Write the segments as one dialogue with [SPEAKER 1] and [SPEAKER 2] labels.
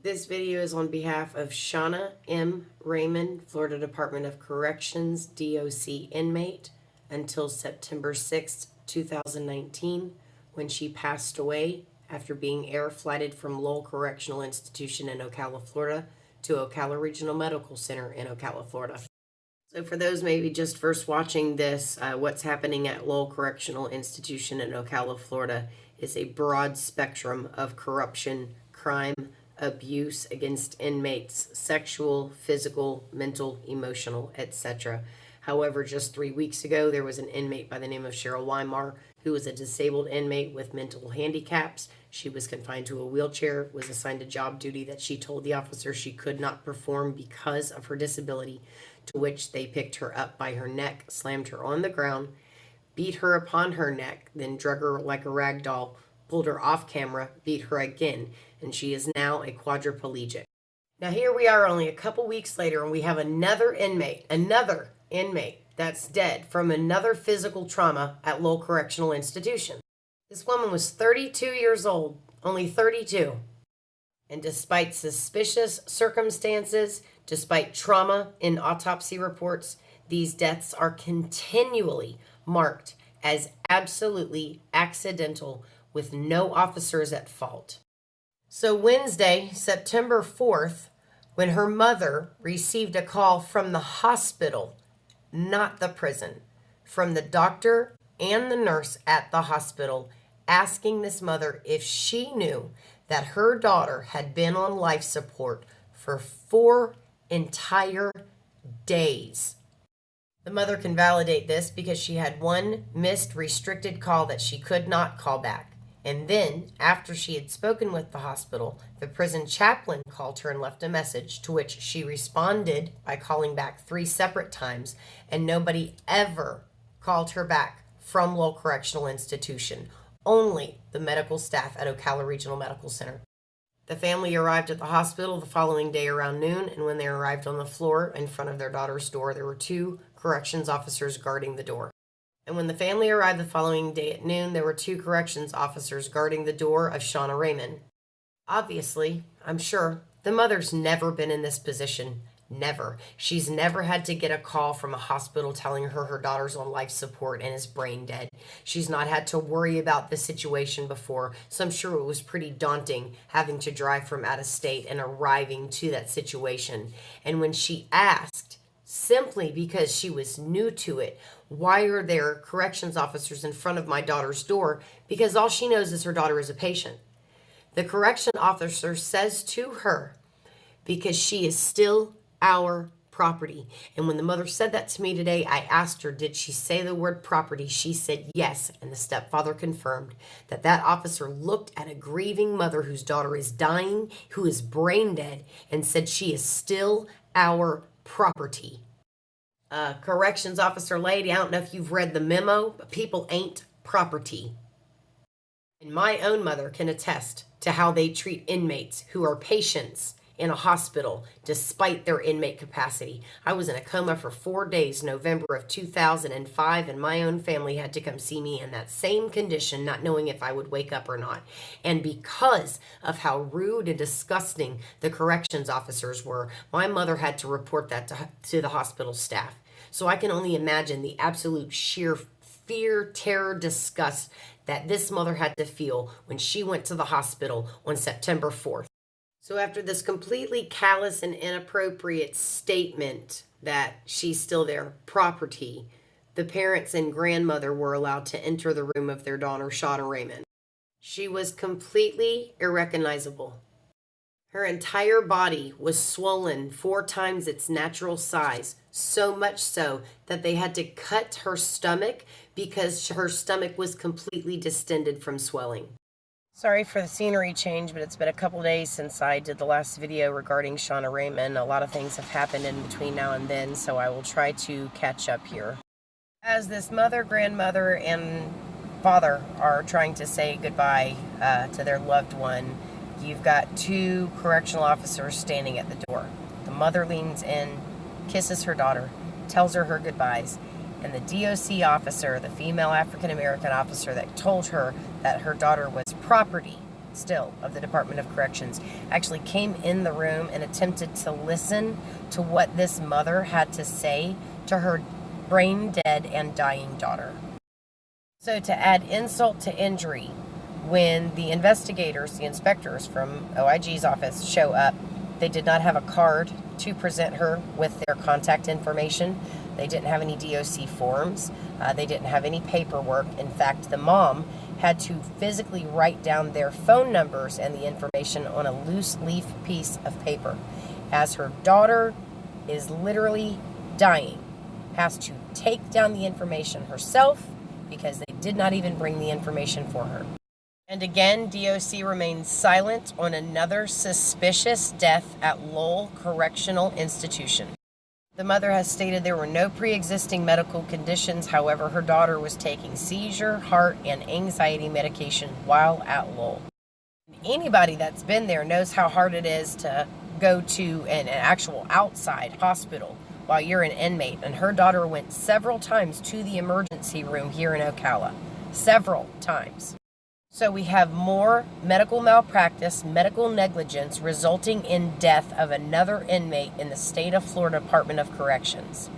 [SPEAKER 1] This video is on behalf of Shauna M. Reyman, Florida Department of Corrections, DOC inmate, until September 6, 2019, when she passed away after being air flighted from Lowell Correctional Institution in Ocala, Florida, to Ocala Regional Medical Center in Ocala, Florida. So for those maybe just first watching this, what's happening at Lowell Correctional Institution in Ocala, Florida is a broad spectrum of corruption, crime, abuse against inmates, sexual, physical, mental, emotional, etc. However, just 3 weeks ago, there was an inmate by the name of Shauna Reyman who was a disabled inmate with mental handicaps. She was confined to a wheelchair, was assigned a job duty that she told the officer she could not perform because of her disability, to which they picked her up by her neck, slammed her on the ground, beat her upon her neck, then drug her like a rag doll, pulled her off camera, beat her again, and she is now a quadriplegic. Now here we are only a couple weeks later, and we have another inmate that's dead from another physical trauma at Lowell Correctional Institution. This woman was 32 years old, only 32. And despite suspicious circumstances, despite trauma in autopsy reports, these deaths are continually marked as absolutely accidental with no officers at fault. So Wednesday, September 4th, when her mother received a call from the hospital, not the prison, from the doctor and the nurse at the hospital, asking this mother if she knew that her daughter had been on life support for 4 entire days. The mother can validate this because she had one missed restricted call that she could not call back. And then, after she had spoken with the hospital, the prison chaplain called her and left a message, to which she responded by calling back 3 separate times, and nobody ever called her back from Lowell Correctional Institution. Only the medical staff at Ocala Regional Medical Center. The family arrived at the hospital the following day around noon, and when they arrived on the floor in front of their daughter's door, there were 2 corrections officers guarding the door. And when the family arrived the following day at noon, there were 2 corrections officers guarding the door of Shauna Reyman. Obviously, I'm sure, the mother's never been in this position. Never. She's never had to get a call from a hospital telling her her daughter's on life support and is brain dead. She's not had to worry about this situation before, so I'm sure it was pretty daunting having to drive from out of state and arriving to that situation. And when she asked, simply because she was new to it, why are there corrections officers in front of my daughter's door? Because all she knows is her daughter is a patient. The correction officer says to her, because she is still our property. And when the mother said that to me today, I asked her, did she say the word property? She said yes, and the stepfather confirmed that that officer looked at a grieving mother whose daughter is dying, who is brain dead, and said she is still our property. Corrections officer lady, I don't know if you've read the memo, but people ain't property. And my own mother can attest to how they treat inmates who are patients in a hospital despite their inmate capacity. I was in a coma for 4 days, November of 2005, and my own family had to come see me in that same condition, not knowing if I would wake up or not. And because of how rude and disgusting the corrections officers were, my mother had to report that to the hospital staff. So I can only imagine the absolute sheer fear, terror, disgust that this mother had to feel when she went to the hospital on September 4th. So after this completely callous and inappropriate statement that she's still their property, the parents and grandmother were allowed to enter the room of their daughter, Shauna Reyman. She was completely irrecognizable. Her entire body was swollen 4 times its natural size, so much so that they had to cut her stomach because her stomach was completely distended from swelling. Sorry for the scenery change, but it's been a couple days since I did the last video regarding Shauna Reyman. A lot of things have happened in between now and then, so I will try to catch up here. As this mother, grandmother, and father are trying to say goodbye to their loved one, you've got 2 correctional officers standing at the door. The mother leans in, kisses her daughter, tells her goodbyes, and the DOC officer, the female African-American officer that told her that her daughter was property, still of the Department of Corrections actually came in the room and attempted to listen to what this mother had to say to her brain dead and dying daughter. So to add insult to injury, when the investigators, the inspectors from OIG's office show up, they did not have a card to present her with their contact information. They didn't have any DOC forms. They didn't have any paperwork. In fact, the mom had to physically write down their phone numbers and the information on a loose leaf piece of paper, as her daughter is literally dying, has to take down the information herself because they did not even bring the information for her. And again, DOC remains silent on another suspicious death at Lowell Correctional Institution. The mother has stated there were no pre-existing medical conditions. However, her daughter was taking seizure, heart, and anxiety medication while at Lowell. Anybody that's been there knows how hard it is to go to an actual outside hospital while you're an inmate. And her daughter went several times to the emergency room here in Ocala. Several times. So we have more medical malpractice, medical negligence resulting in death of another inmate in the state of Florida Department of Corrections.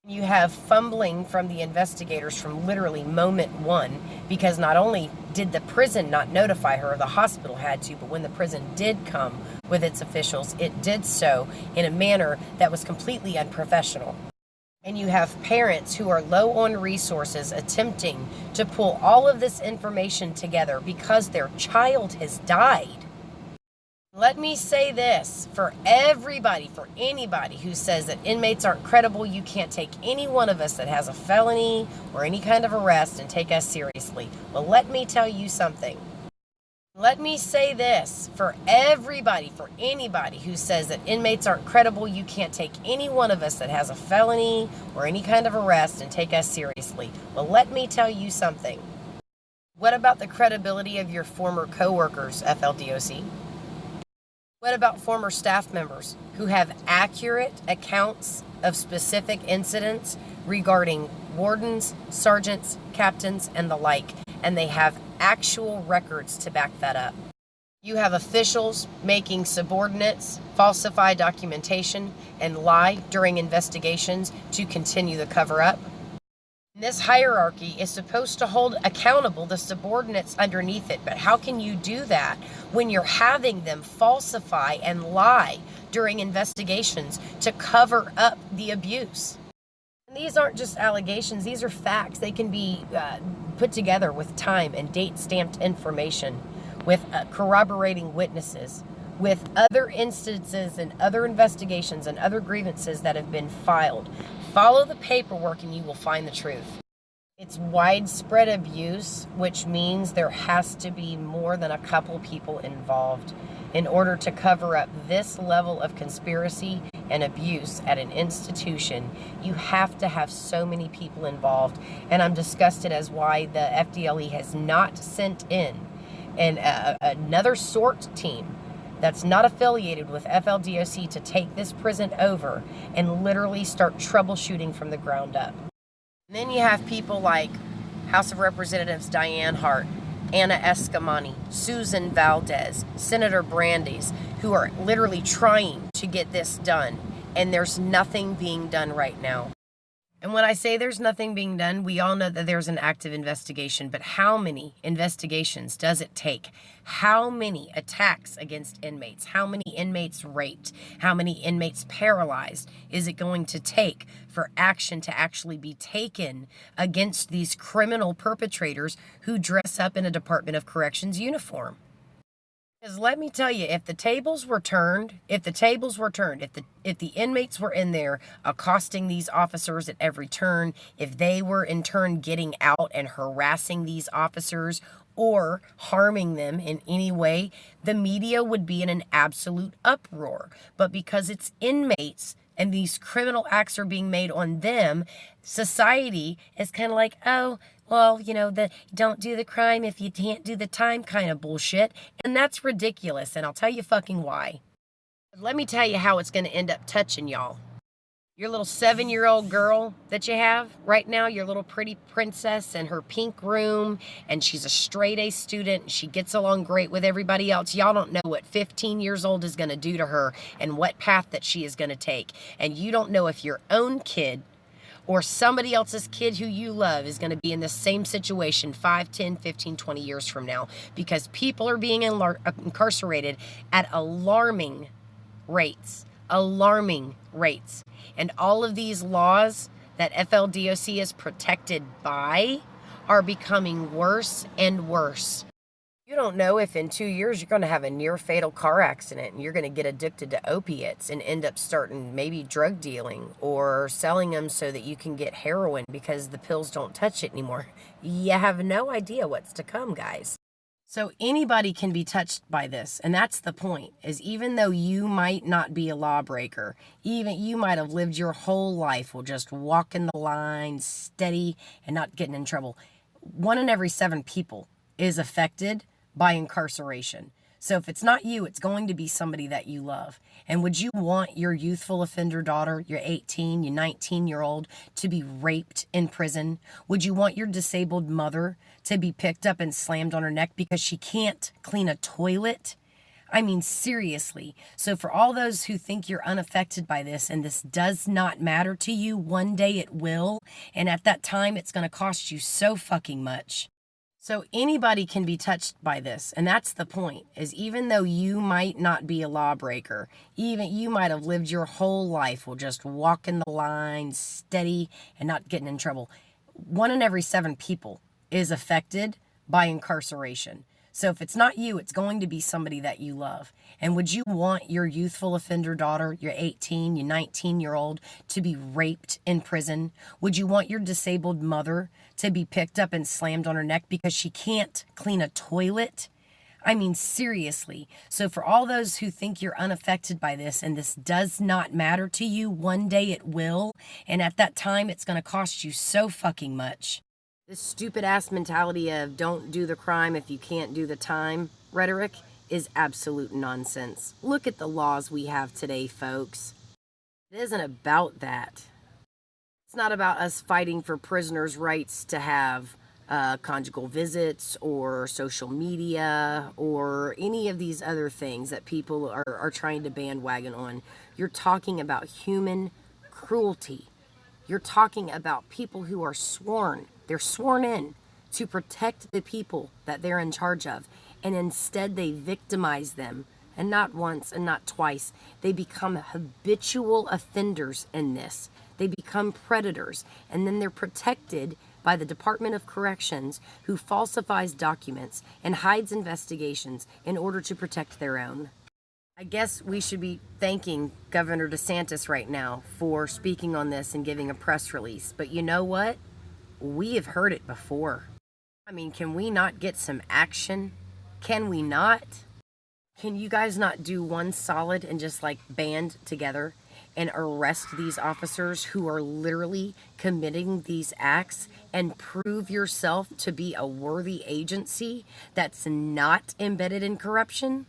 [SPEAKER 1] You have fumbling from the investigators from literally moment one, because not only did the prison not notify her, the hospital had to, but when the prison did come with its officials, it did so in a manner that was completely unprofessional. And you have parents who are low on resources attempting to pull all of this information together because their child has died. Let me say this for everybody, for anybody who says that inmates aren't credible, you can't take any one of us that has a felony or any kind of arrest and take us seriously. Well, let me tell you something. Let me say this for everybody, for anybody who says that inmates aren't credible, you can't take any one of us that has a felony or any kind of arrest and take us seriously. Well, let me tell you something. What about the credibility of your former coworkers, FLDOC? What about former staff members who have accurate accounts of specific incidents regarding wardens, sergeants, captains, and the like, and they have actual records to back that up? You have officials making subordinates falsify documentation and lie during investigations to continue the cover-up. This hierarchy is supposed to hold accountable the subordinates underneath it, but how can you do that when you're having them falsify and lie during investigations to cover up the abuse? And these aren't just allegations, these are facts. They can be put together with time and date-stamped information, with corroborating witnesses, with other instances and other investigations and other grievances that have been filed. Follow the paperwork and you will find the truth. It's widespread abuse, which means there has to be more than a couple people involved in order to cover up this level of conspiracy and abuse at an institution. You have to have so many people involved, and I'm disgusted as why the FDLE has not sent in another SORT team that's not affiliated with FLDOC to take this prison over and literally start troubleshooting from the ground up. And then you have people like House of Representatives Diane Hart, Anna Escamani, Susan Valdez, Senator Brandeis, who are literally trying to get this done, and there's nothing being done right now. And when I say there's nothing being done, we all know that there's an active investigation, but how many investigations does it take? How many attacks against inmates? How many inmates raped? How many inmates paralyzed is it going to take for action to actually be taken against these criminal perpetrators who dress up in a Department of Corrections uniform? Because let me tell you, if the tables were turned, if the inmates were in there accosting these officers at every turn, if they were in turn getting out and harassing these officers or harming them in any way, the media would be in an absolute uproar. But because it's inmates and these criminal acts are being made on them, society is kind of like, oh, well, you know, don't do the crime if you can't do the time kind of bullshit. And that's ridiculous. And I'll tell you fucking why. Let me tell you how it's going to end up touching y'all. Your little 7-year-old girl that you have right now, your little pretty princess in her pink room, and she's a straight A student, and she gets along great with everybody else. Y'all don't know what 15 years old is going to do to her and what path that she is going to take. And you don't know if your own kid or somebody else's kid who you love is going to be in the same situation 5, 10, 15, 20 years from now, because people are being incarcerated at alarming rates. Alarming rates. And all of these laws that FLDOC is protected by are becoming worse and worse. You don't know if in 2 years you're going to have a near fatal car accident and you're going to get addicted to opiates and end up starting maybe drug dealing or selling them so that you can get heroin because the pills don't touch it anymore. You have no idea what's to come, guys. So anybody can be touched by this, and that's the point, is even though you might not be a lawbreaker, even you might have lived your whole life while just walking the line steady and not getting in trouble. 1 in every 7 people is affected by incarceration. So if it's not you, it's going to be somebody that you love. And would you want your youthful offender daughter, your 18, your 19-year-old, to be raped in prison? Would you want your disabled mother to be picked up and slammed on her neck because she can't clean a toilet? I mean, seriously. So for all those who think you're unaffected by this and this does not matter to you, one day it will. And at that time, it's going to cost you so fucking much. So anybody can be touched by this, and that's the point, is even though you might not be a lawbreaker, even you might have lived your whole life while just walking the line steady and not getting in trouble. 1 in every 7 people is affected by incarceration. So if it's not you, it's going to be somebody that you love. And would you want your youthful offender daughter, your 18, your 19-year-old, to be raped in prison? Would you want your disabled mother to be picked up and slammed on her neck because she can't clean a toilet? I mean, seriously. So for all those who think you're unaffected by this and this does not matter to you, one day it will. And at that time, it's going to cost you so fucking much. This stupid ass mentality of don't do the crime if you can't do the time rhetoric is absolute nonsense. Look at the laws we have today, folks. It isn't about that. It's not about us fighting for prisoners' rights to have conjugal visits or social media or any of these other things that people are trying to bandwagon on. You're talking about human cruelty. You're talking about people who are sworn. They're sworn in to protect the people that they're in charge of. And instead they victimize them. And not once and not twice. They become habitual offenders in this. They become predators. And then they're protected by the Department of Corrections, who falsifies documents and hides investigations in order to protect their own. I guess we should be thanking Governor DeSantis right now for speaking on this and giving a press release. But you know what? We have heard it before. I mean, can we not get some action? Can we not? Can you guys not do one solid and just like band together and arrest these officers who are literally committing these acts and prove yourself to be a worthy agency that's not embedded in corruption?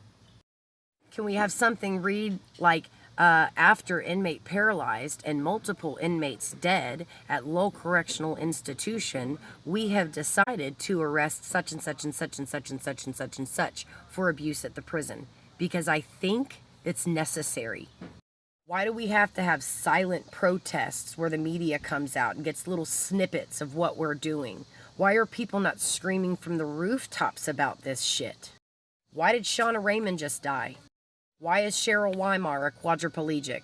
[SPEAKER 1] Can we have something read like, after inmate paralyzed and multiple inmates dead at Lowell Correctional Institution, we have decided to arrest such and such and such and such and such and such and such for abuse at the prison, because I think it's necessary. Why do we have to have silent protests where the media comes out and gets little snippets of what we're doing? Why are people not screaming from the rooftops about this shit? Why did Shauna Reyman just die? Why is Cheryl Weimar a quadriplegic?